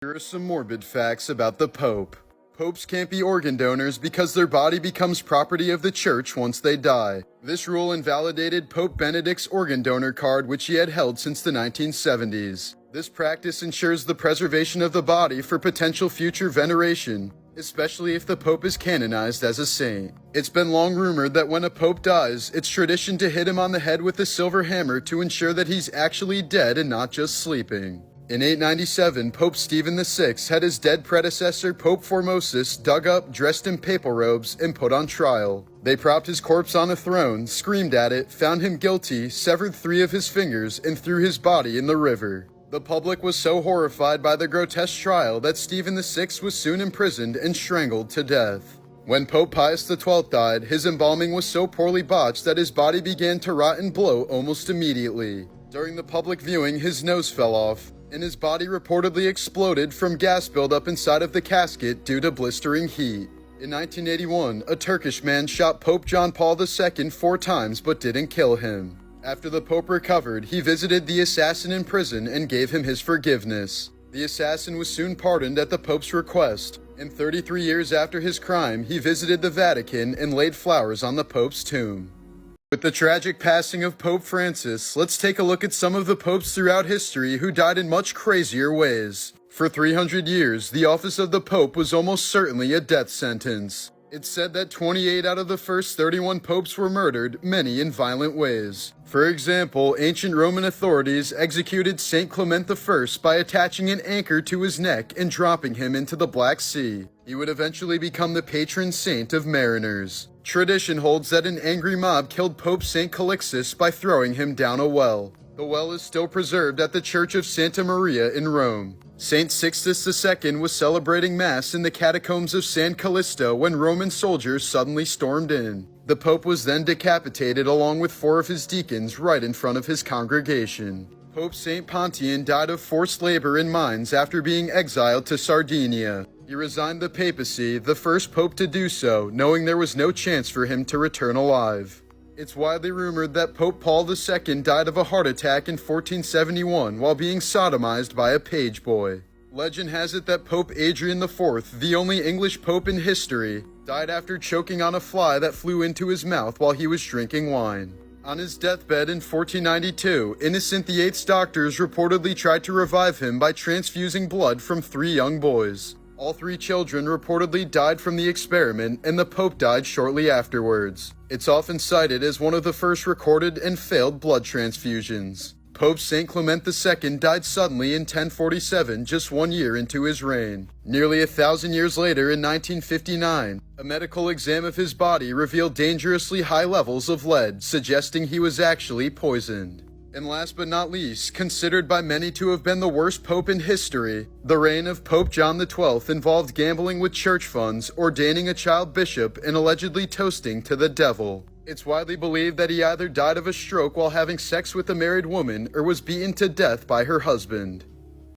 Here are some morbid facts about the Pope. Popes can't be organ donors because their body becomes property of the Church once they die. This rule invalidated Pope Benedict's organ donor card, which he had held since the 1970s. This practice ensures the preservation of the body for potential future veneration, especially if the Pope is canonized as a saint. It's been long rumored that when a Pope dies, it's tradition to hit him on the head with a silver hammer to ensure that he's actually dead and not just sleeping. In 897, Pope Stephen VI had his dead predecessor Pope Formosus dug up, dressed in papal robes, and put on trial. They propped his corpse on a throne, screamed at it, found him guilty, severed 3 of his fingers, and threw his body in the river. The public was so horrified by the grotesque trial that Stephen VI was soon imprisoned and strangled to death. When Pope Pius XII died, his embalming was so poorly botched that his body began to rot and blow almost immediately. During the public viewing, his nose fell off, and his body reportedly exploded from gas buildup inside of the casket due to blistering heat. In 1981, a Turkish man shot Pope John Paul II 4 times but didn't kill him. After the Pope recovered, he visited the assassin in prison and gave him his forgiveness. The assassin was soon pardoned at the Pope's request, and 33 years after his crime, he visited the Vatican and laid flowers on the Pope's tomb. With the tragic passing of Pope Francis, let's take a look at some of the popes throughout history who died in much crazier ways. For 300 years, the office of the Pope was almost certainly a death sentence. It's said that 28 out of the first 31 popes were murdered, many in violent ways. For example, ancient Roman authorities executed Saint Clement I by attaching an anchor to his neck and dropping him into the Black Sea. He would eventually become the patron saint of mariners. Tradition holds that an angry mob killed Pope Saint Calixtus by throwing him down a well. The well is still preserved at the Church of Santa Maria in Rome. Saint Sixtus II was celebrating Mass in the catacombs of San Callisto when Roman soldiers suddenly stormed in. The Pope was then decapitated along with 4 of his deacons right in front of his congregation. Pope Saint Pontian died of forced labor in mines after being exiled to Sardinia. He resigned the papacy, the first pope to do so, knowing there was no chance for him to return alive. It's widely rumored that Pope Paul II died of a heart attack in 1471 while being sodomized by a page boy. Legend has it that Pope Adrian IV, the only English pope in history, died after choking on a fly that flew into his mouth while he was drinking wine. On his deathbed in 1492, Innocent VIII's doctors reportedly tried to revive him by transfusing blood from 3 young boys. All 3 children reportedly died from the experiment, and the Pope died shortly afterwards. It's often cited as one of the first recorded and failed blood transfusions. Pope Saint Clement II died suddenly in 1047, just 1 year into his reign. Nearly 1,000 years later, in 1959, a medical exam of his body revealed dangerously high levels of lead, suggesting he was actually poisoned. And last but not least, considered by many to have been the worst pope in history, the reign of Pope John XII involved gambling with church funds, ordaining a child bishop, and allegedly toasting to the devil. It's widely believed that he either died of a stroke while having sex with a married woman or was beaten to death by her husband.